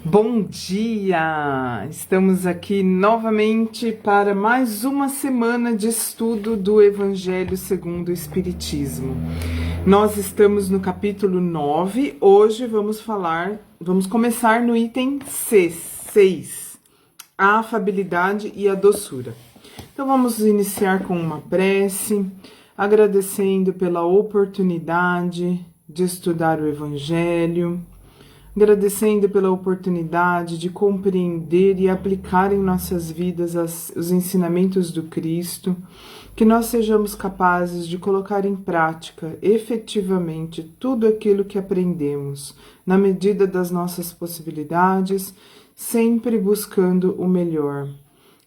Bom dia! Estamos aqui novamente para mais uma semana de estudo do Evangelho segundo o Espiritismo. Nós estamos no capítulo 9, hoje vamos começar no item 6, a afabilidade e a doçura. Então vamos iniciar com uma prece, agradecendo pela oportunidade de estudar o Evangelho, agradecendo pela oportunidade de compreender e aplicar em nossas vidas os ensinamentos do Cristo, que nós sejamos capazes de colocar em prática efetivamente tudo aquilo que aprendemos, na medida das nossas possibilidades, sempre buscando o melhor,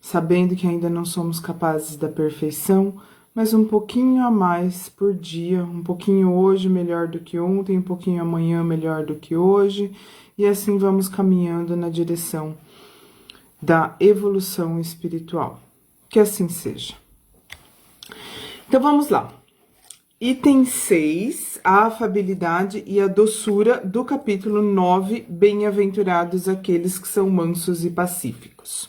sabendo que ainda não somos capazes da perfeição, mas um pouquinho a mais por dia, um pouquinho hoje melhor do que ontem, um pouquinho amanhã melhor do que hoje, e assim vamos caminhando na direção da evolução espiritual. Que assim seja. Então vamos lá. Item 6, a afabilidade e a doçura do capítulo 9, bem-aventurados aqueles que são mansos e pacíficos.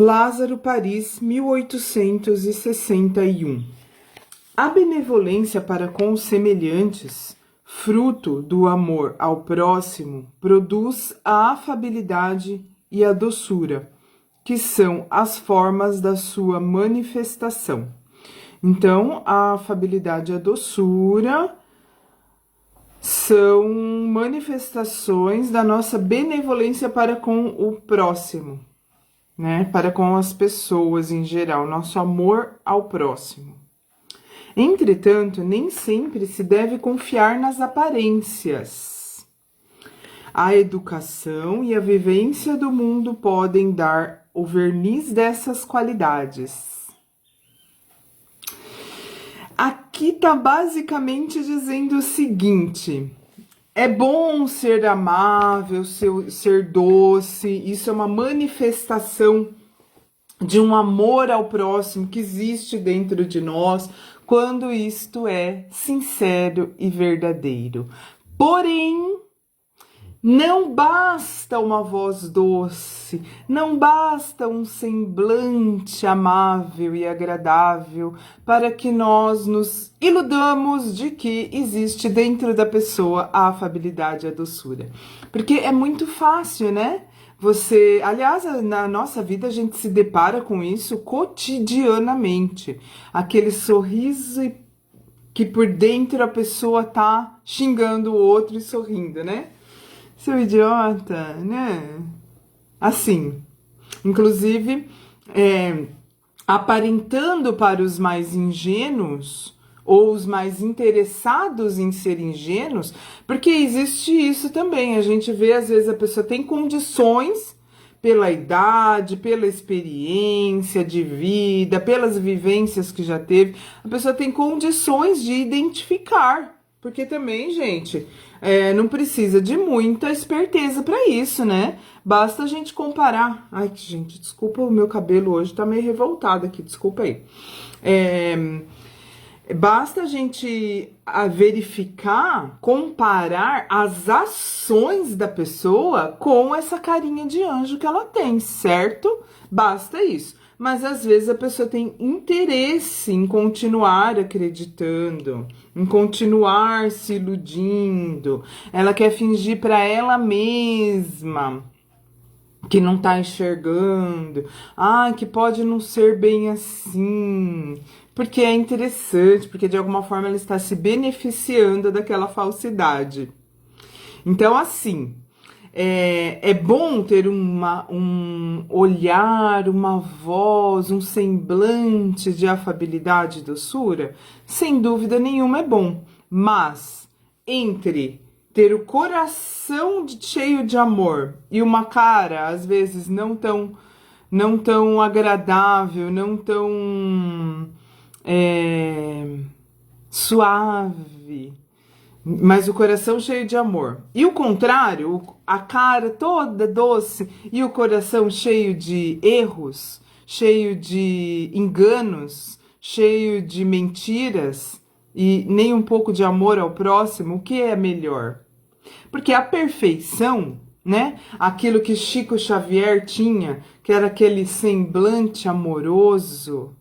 Lázaro, Paris, 1861. A benevolência para com os semelhantes, fruto do amor ao próximo, produz a afabilidade e a doçura, que são as formas da sua manifestação. Então, a afabilidade e a doçura são manifestações da nossa benevolência para com o próximo, né? Para com as pessoas em geral, nosso amor ao próximo. Entretanto, nem sempre se deve confiar nas aparências. A educação e a vivência do mundo podem dar o verniz dessas qualidades. Aqui está basicamente dizendo o seguinte: é bom ser amável, ser doce, isso é uma manifestação de um amor ao próximo que existe dentro de nós, quando isto é sincero e verdadeiro. Porém, não basta uma voz doce, não basta um semblante amável e agradável para que nós nos iludamos de que existe dentro da pessoa a afabilidade e a doçura. Porque é muito fácil, né? Aliás, na nossa vida a gente se depara com isso cotidianamente. Aquele sorriso que por dentro a pessoa tá xingando o outro e sorrindo, né? Seu idiota, né? Assim, inclusive, aparentando para os mais ingênuos ou os mais interessados em ser ingênuos, porque existe isso também. A gente vê, às vezes, a pessoa tem condições, pela idade, pela experiência de vida, pelas vivências que já teve, a pessoa tem condições de identificar. Porque também, gente, não precisa de muita esperteza para isso, né? Basta a gente comparar. Ai, gente, desculpa, o meu cabelo hoje tá meio revoltado aqui, desculpa aí. Basta a gente verificar, comparar as ações da pessoa com essa carinha de anjo que ela tem, certo? Basta isso. Mas às vezes a pessoa tem interesse em continuar acreditando, em continuar se iludindo. Ela quer fingir para ela mesma que não tá enxergando. Que pode não ser bem assim. Porque é interessante, porque de alguma forma ela está se beneficiando daquela falsidade. Então, assim, é bom ter um olhar, uma voz, um semblante de afabilidade e doçura? Sem dúvida nenhuma é bom. Mas, entre ter o coração cheio de amor e uma cara, às vezes, não tão agradável, não tão suave, mas o coração cheio de amor. E o contrário, a cara toda doce e o coração cheio de erros, cheio de enganos, cheio de mentiras e nem um pouco de amor ao próximo, o que é melhor? Porque a perfeição né? Aquilo que Chico Xavier tinha, que era aquele semblante amoroso,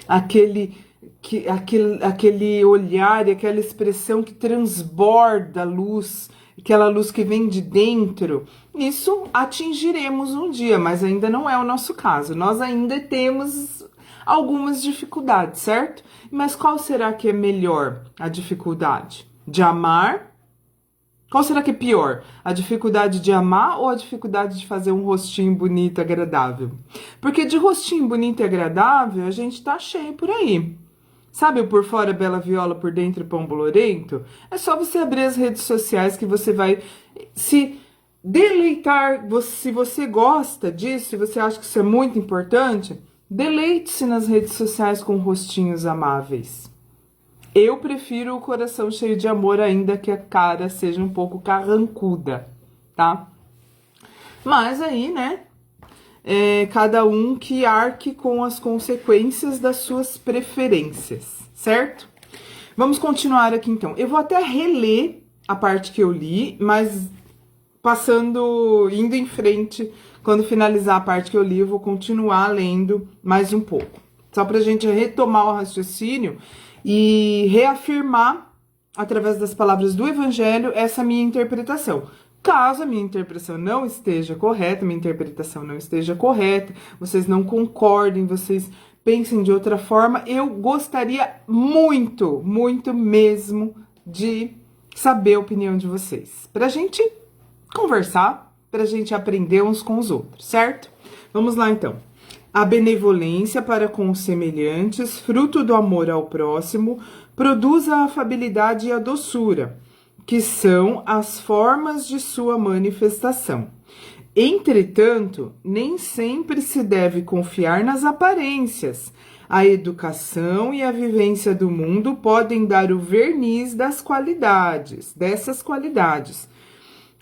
aquele olhar e aquela expressão que transborda a luz, aquela luz que vem de dentro. Isso atingiremos um dia, mas ainda não é o nosso caso. Nós ainda temos algumas dificuldades, certo? Mas qual será que é melhor? A dificuldade de amar? Qual será que é pior? A dificuldade de amar ou a dificuldade de fazer um rostinho bonito, agradável? Porque de rostinho bonito e agradável, a gente tá cheio por aí. Sabe o por fora bela viola, por dentro pão bolorento? É só você abrir as redes sociais que você vai se deleitar. Se você gosta disso, se você acha que isso é muito importante, deleite-se nas redes sociais com rostinhos amáveis. Eu prefiro o coração cheio de amor, ainda que a cara seja um pouco carrancuda, tá? Mas aí, né? Cada um que arque com as consequências das suas preferências, certo? Vamos continuar aqui então. Eu vou até reler a parte que eu li, mas indo em frente, quando finalizar a parte que eu li, eu vou continuar lendo mais um pouco. Só pra gente retomar o raciocínio e reafirmar, através das palavras do Evangelho, essa minha interpretação. Caso a minha interpretação não esteja correta, vocês não concordem, vocês pensem de outra forma, eu gostaria muito, muito mesmo de saber a opinião de vocês. Pra gente conversar, pra gente aprender uns com os outros, certo? Vamos lá então. A benevolência para com os semelhantes, fruto do amor ao próximo, produz a afabilidade e a doçura, que são as formas de sua manifestação. Entretanto, nem sempre se deve confiar nas aparências. A educação e a vivência do mundo podem dar o verniz dessas qualidades.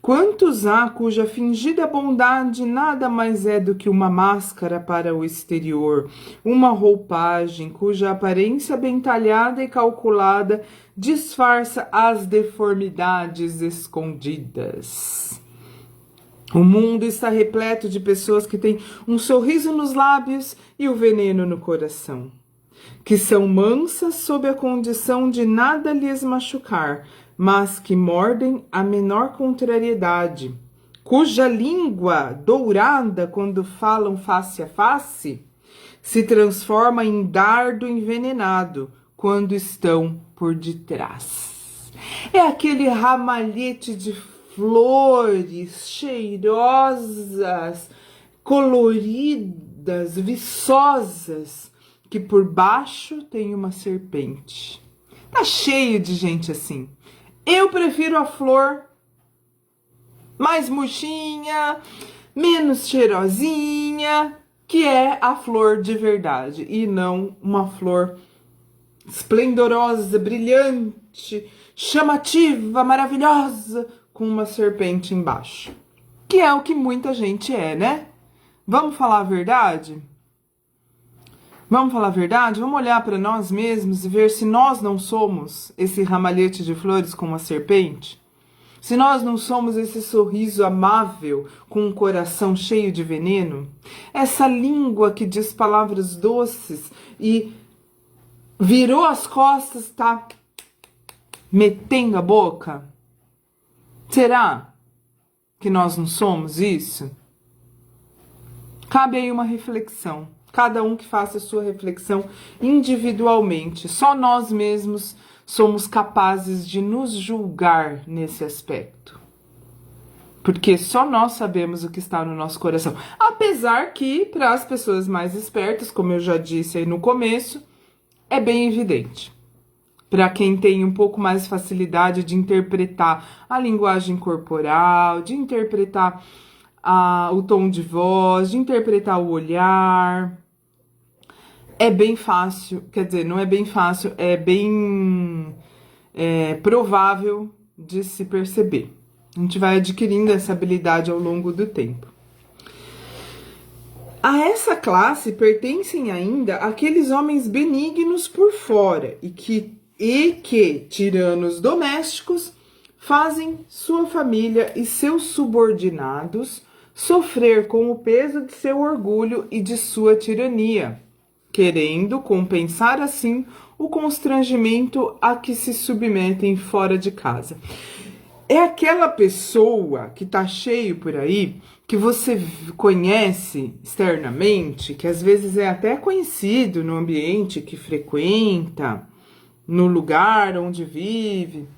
Quantos há cuja fingida bondade nada mais é do que uma máscara para o exterior, uma roupagem cuja aparência bem talhada e calculada disfarça as deformidades escondidas. O mundo está repleto de pessoas que têm um sorriso nos lábios e o veneno no coração, que são mansas sob a condição de nada lhes machucar, mas que mordem a menor contrariedade, cuja língua dourada, quando falam face a face, se transforma em dardo envenenado quando estão por detrás. É aquele ramalhete de flores cheirosas, coloridas, viçosas, que por baixo tem uma serpente. Tá cheio de gente assim. Eu prefiro a flor mais murchinha, menos cheirosinha, que é a flor de verdade, e não uma flor esplendorosa, brilhante, chamativa, maravilhosa, com uma serpente embaixo. Que é o que muita gente é, né? Vamos falar a verdade? Vamos falar a verdade? Vamos olhar para nós mesmos e ver se nós não somos esse ramalhete de flores com uma serpente? Se nós não somos esse sorriso amável com um coração cheio de veneno? Essa língua que diz palavras doces e virou as costas, tá metendo a boca? Será que nós não somos isso? Cabe aí uma reflexão. Cada um que faça a sua reflexão individualmente. Só nós mesmos somos capazes de nos julgar nesse aspecto. Porque só nós sabemos o que está no nosso coração. Apesar que, para as pessoas mais espertas, como eu já disse aí no começo, é bem evidente. Para quem tem um pouco mais facilidade de interpretar a linguagem corporal, de interpretar o tom de voz, de interpretar o olhar, é bem fácil, quer dizer, não é bem fácil, é bem provável de se perceber. A gente vai adquirindo essa habilidade ao longo do tempo. A essa classe pertencem ainda aqueles homens benignos por fora e que, tiranos domésticos, fazem sua família e seus subordinados sofrer com o peso de seu orgulho e de sua tirania, querendo compensar assim o constrangimento a que se submetem fora de casa. É aquela pessoa que tá cheio por aí, que você conhece externamente, que às vezes é até conhecido no ambiente que frequenta, no lugar onde vive,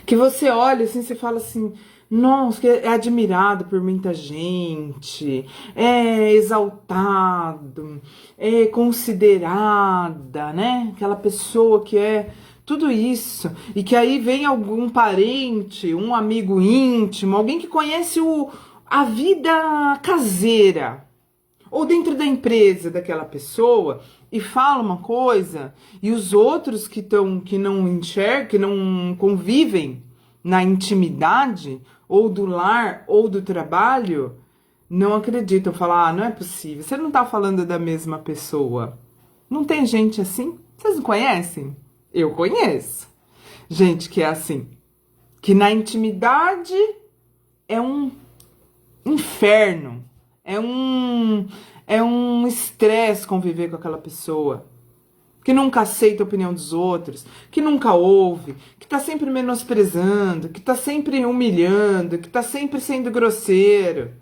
que você olha assim, você fala assim, nossa, que é admirado por muita gente, é exaltado, é considerada, né? Aquela pessoa que é tudo isso, e que aí vem algum parente, um amigo íntimo, alguém que conhece a vida caseira, ou dentro da empresa daquela pessoa, e fala uma coisa, e os outros que não enxergam, que não convivem na intimidade, ou do lar, ou do trabalho, não acreditam, falam, não é possível, você não tá falando da mesma pessoa. Não tem gente assim? Vocês não conhecem? Eu conheço gente que é assim, que na intimidade é um inferno, é um estresse conviver com aquela pessoa, que nunca aceita a opinião dos outros, que nunca ouve, que tá sempre menosprezando, que tá sempre humilhando, que tá sempre sendo grosseiro,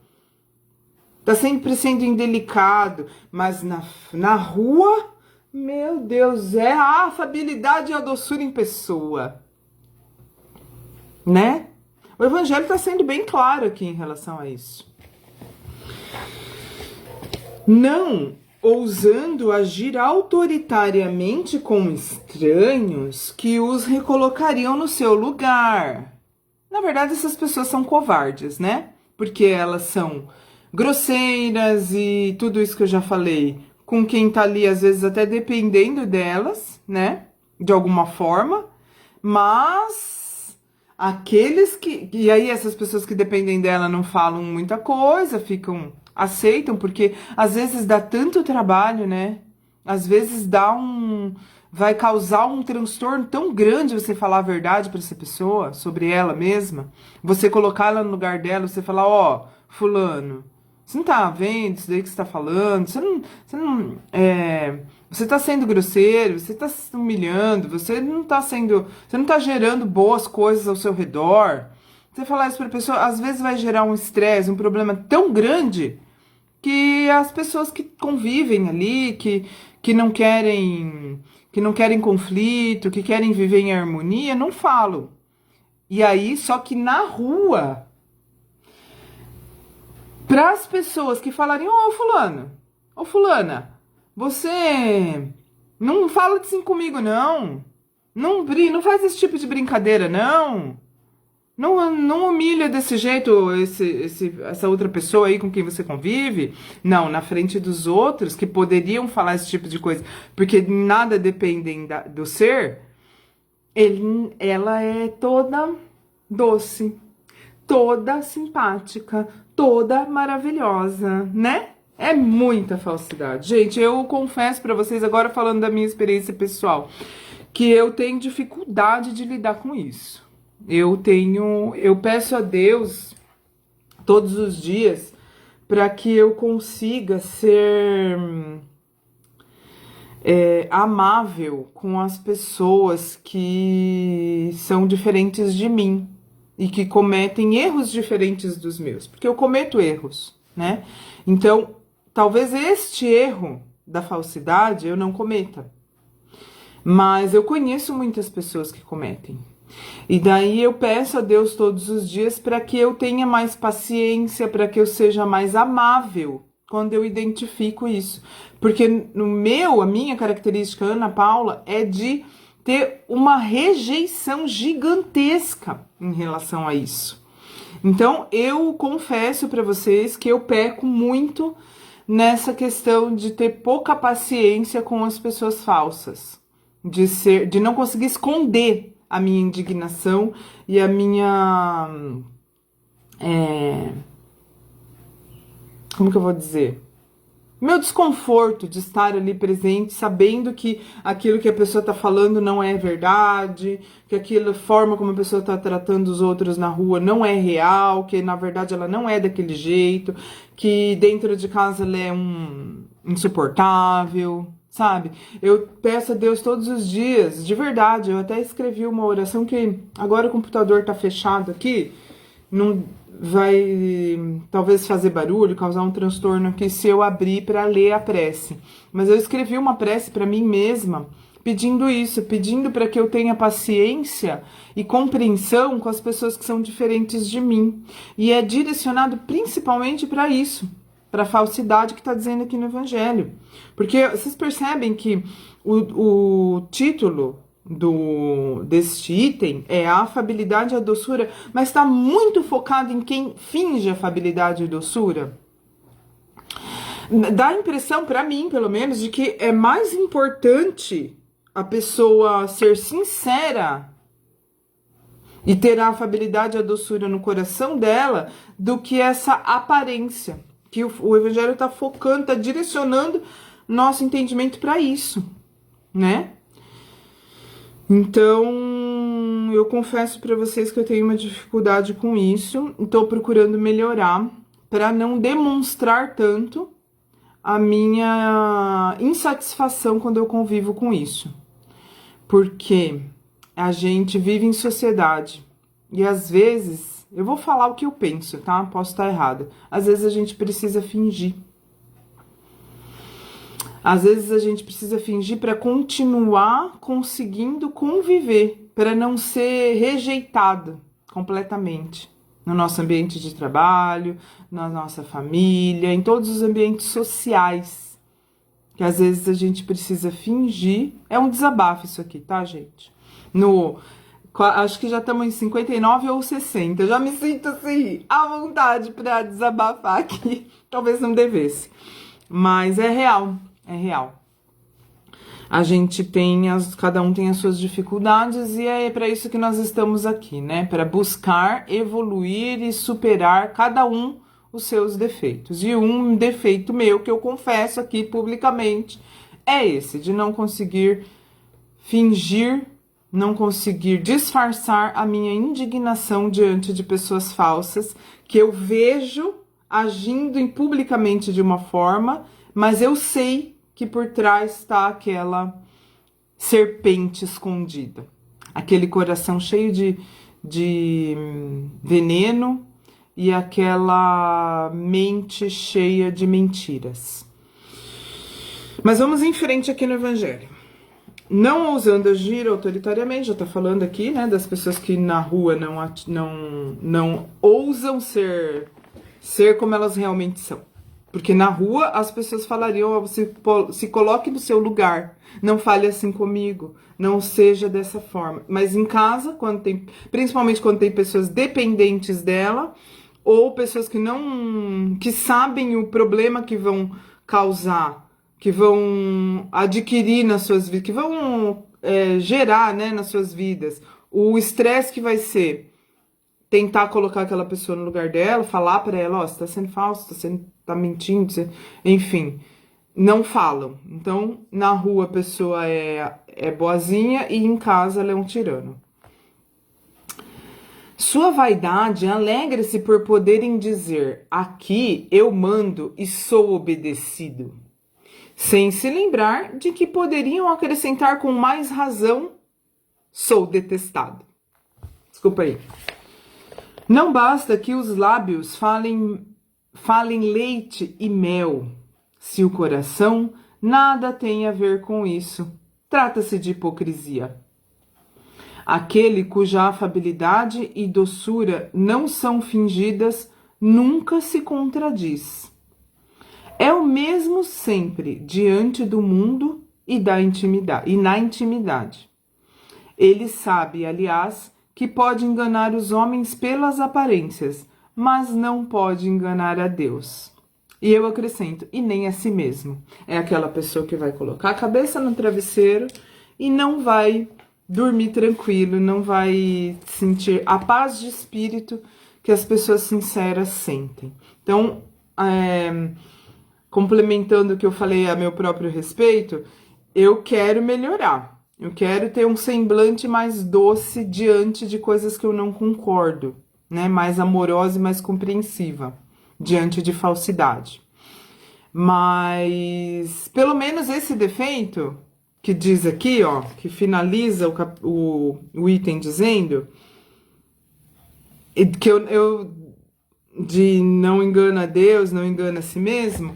tá sempre sendo indelicado, mas na rua, meu Deus, é a afabilidade e a doçura em pessoa, né? O evangelho está sendo bem claro aqui em relação a isso. Não ousando agir autoritariamente com estranhos que os recolocariam no seu lugar. Na verdade, essas pessoas são covardes, né? Porque elas são grosseiras e tudo isso que eu já falei, com quem tá ali, às vezes até dependendo delas, né? De alguma forma. Mas aqueles que... E aí essas pessoas que dependem dela não falam muita coisa, aceitam, porque às vezes dá tanto trabalho, né? Às vezes vai causar um transtorno tão grande você falar a verdade para essa pessoa, sobre ela mesma. Você colocar ela no lugar dela, você falar, ó, fulano, você não tá vendo isso daí que você tá falando? Você tá sendo grosseiro, você tá se humilhando, você não tá gerando boas coisas ao seu redor. Você falar isso pra pessoa, às vezes vai gerar um estresse, um problema tão grande que as pessoas que convivem ali, que não querem conflito, que querem viver em harmonia, não falam. E aí, só que na rua, para as pessoas que falarem, ô fulano, ô fulana, você não fala assim comigo, não. Não faz esse tipo de brincadeira, não. Não humilha desse jeito essa outra pessoa aí com quem você convive. Não, na frente dos outros que poderiam falar esse tipo de coisa, porque nada dependem do ser, ela é toda doce, toda simpática, toda maravilhosa, né? É muita falsidade. Gente, eu confesso pra vocês, agora falando da minha experiência pessoal, que eu tenho dificuldade de lidar com isso. Eu peço a Deus todos os dias para que eu consiga ser amável com as pessoas que são diferentes de mim e que cometem erros diferentes dos meus, porque eu cometo erros, né? Então, talvez este erro da falsidade eu não cometa, mas eu conheço muitas pessoas que cometem. E daí eu peço a Deus todos os dias para que eu tenha mais paciência, para que eu seja mais amável quando eu identifico isso. Porque a minha característica, Ana Paula, é de ter uma rejeição gigantesca em relação a isso. Então eu confesso para vocês que eu peco muito nessa questão de ter pouca paciência com as pessoas falsas, de não conseguir esconder a minha indignação e a minha... como que eu vou dizer? meu desconforto de estar ali presente, sabendo que aquilo que a pessoa está falando não é verdade, que aquela forma como a pessoa está tratando os outros na rua não é real, que na verdade ela não é daquele jeito, que dentro de casa ela é insuportável, sabe? Eu peço a Deus todos os dias, de verdade, eu até escrevi uma oração que agora o computador tá fechado aqui, não vai talvez fazer barulho, causar um transtorno aqui se eu abrir para ler a prece. Mas eu escrevi uma prece para mim mesma, pedindo isso, pedindo para que eu tenha paciência e compreensão com as pessoas que são diferentes de mim. E é direcionado principalmente para isso, para a falsidade que está dizendo aqui no Evangelho. Porque vocês percebem que o título deste item é a afabilidade e a doçura, mas está muito focado em quem finge afabilidade e doçura. Dá a impressão, para mim, pelo menos, de que é mais importante a pessoa ser sincera e ter a afabilidade e a doçura no coração dela do que essa aparência. Que o Evangelho está focando, está direcionando nosso entendimento para isso, né? Então, eu confesso para vocês que eu tenho uma dificuldade com isso, estou procurando melhorar para não demonstrar tanto a minha insatisfação quando eu convivo com isso. Porque a gente vive em sociedade e às vezes, eu vou falar o que eu penso, tá? Posso estar errada. Às vezes a gente precisa fingir. Às vezes a gente precisa fingir para continuar conseguindo conviver, para não ser rejeitado completamente no nosso ambiente de trabalho, na nossa família, em todos os ambientes sociais. Que às vezes a gente precisa fingir. É um desabafo isso aqui, tá, gente? Acho que já estamos em 59 ou 60. Eu já me sinto assim, à vontade para desabafar aqui. Talvez não devesse. Mas é real. É real. A gente tem, cada um tem as suas dificuldades e é para isso que nós estamos aqui, né? Para buscar evoluir e superar cada um os seus defeitos. E um defeito meu que eu confesso aqui publicamente é esse, de não conseguir fingir, não conseguir disfarçar a minha indignação diante de pessoas falsas que eu vejo agindo publicamente de uma forma, mas eu sei que por trás está aquela serpente escondida. Aquele coração cheio de veneno e aquela mente cheia de mentiras. Mas vamos em frente aqui no Evangelho. Não ousando agir autoritariamente, já está falando aqui, né, das pessoas que na rua não ousam ser como elas realmente são. Porque na rua as pessoas falariam, se coloque no seu lugar, não fale assim comigo, não seja dessa forma. Mas em casa, principalmente quando tem pessoas dependentes dela, ou pessoas que sabem o problema que vão causar, que vão adquirir nas suas vidas, que vão gerar, né, nas suas vidas, o estresse que vai ser tentar colocar aquela pessoa no lugar dela, falar para ela, ó, você tá sendo falso, tá mentindo, enfim, não falam. Então, na rua a pessoa é boazinha e em casa ela é um tirano. Sua vaidade alegra-se por poderem dizer, aqui eu mando e sou obedecido, sem se lembrar de que poderiam acrescentar com mais razão, sou detestado. Desculpa aí. Não basta que os lábios falem leite e mel, se o coração nada tem a ver com isso. Trata-se de hipocrisia. Aquele cuja afabilidade e doçura não são fingidas nunca se contradiz. É o mesmo sempre diante do mundo e na intimidade. Ele sabe, aliás, que pode enganar os homens pelas aparências, mas não pode enganar a Deus. E eu acrescento, e nem a si mesmo. É aquela pessoa que vai colocar a cabeça no travesseiro e não vai dormir tranquilo, não vai sentir a paz de espírito que as pessoas sinceras sentem. Então, complementando o que eu falei a meu próprio respeito, eu quero melhorar. Eu quero ter um semblante mais doce diante de coisas que eu não concordo, né? Mais amorosa e mais compreensiva diante de falsidade. Mas, pelo menos esse defeito, que diz aqui, ó, que finaliza o item dizendo que eu de não engana a Deus, não engana a si mesmo,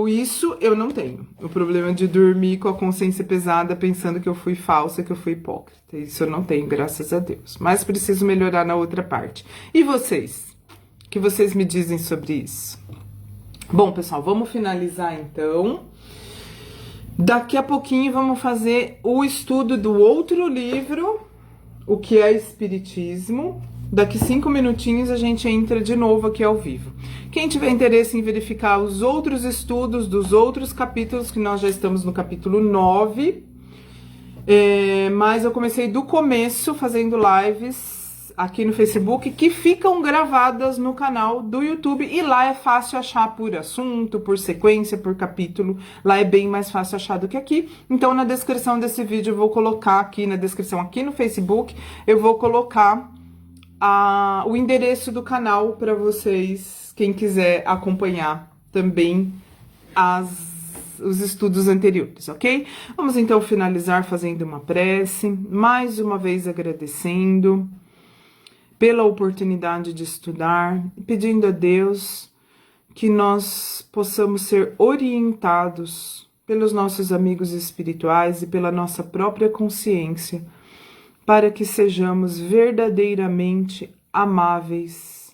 isso eu não tenho. O problema de dormir com a consciência pesada pensando que eu fui falsa, que eu fui hipócrita. Isso eu não tenho, graças a Deus. Mas preciso melhorar na outra parte. E vocês? O que vocês me dizem sobre isso? Bom, pessoal, vamos finalizar então. Daqui a pouquinho vamos fazer o estudo do outro livro, O que é Espiritismo. Daqui 5 minutinhos a gente entra de novo aqui ao vivo. Quem tiver interesse em verificar os outros estudos dos outros capítulos, que nós já estamos no capítulo 9, mas eu comecei do começo fazendo lives aqui no Facebook, que ficam gravadas no canal do YouTube, e lá é fácil achar por assunto, por sequência, por capítulo. Lá é bem mais fácil achar do que aqui. Então, na descrição desse vídeo, eu vou colocar aqui, na descrição aqui no Facebook, eu vou colocar o endereço do canal para vocês, quem quiser acompanhar também os estudos anteriores, ok? Vamos então finalizar fazendo uma prece, mais uma vez agradecendo pela oportunidade de estudar, pedindo a Deus que nós possamos ser orientados pelos nossos amigos espirituais e pela nossa própria consciência, para que sejamos verdadeiramente amáveis,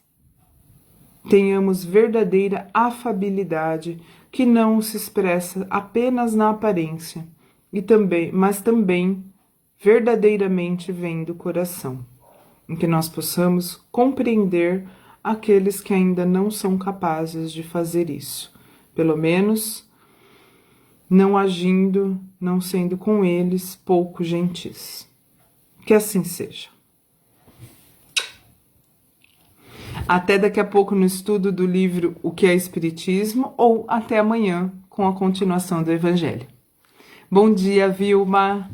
tenhamos verdadeira afabilidade, que não se expressa apenas na aparência, mas também verdadeiramente vem do coração, em que nós possamos compreender aqueles que ainda não são capazes de fazer isso, pelo menos não agindo, não sendo com eles pouco gentis. Que assim seja. Até daqui a pouco no estudo do livro O que é Espiritismo, ou até amanhã com a continuação do Evangelho. Bom dia, Vilma!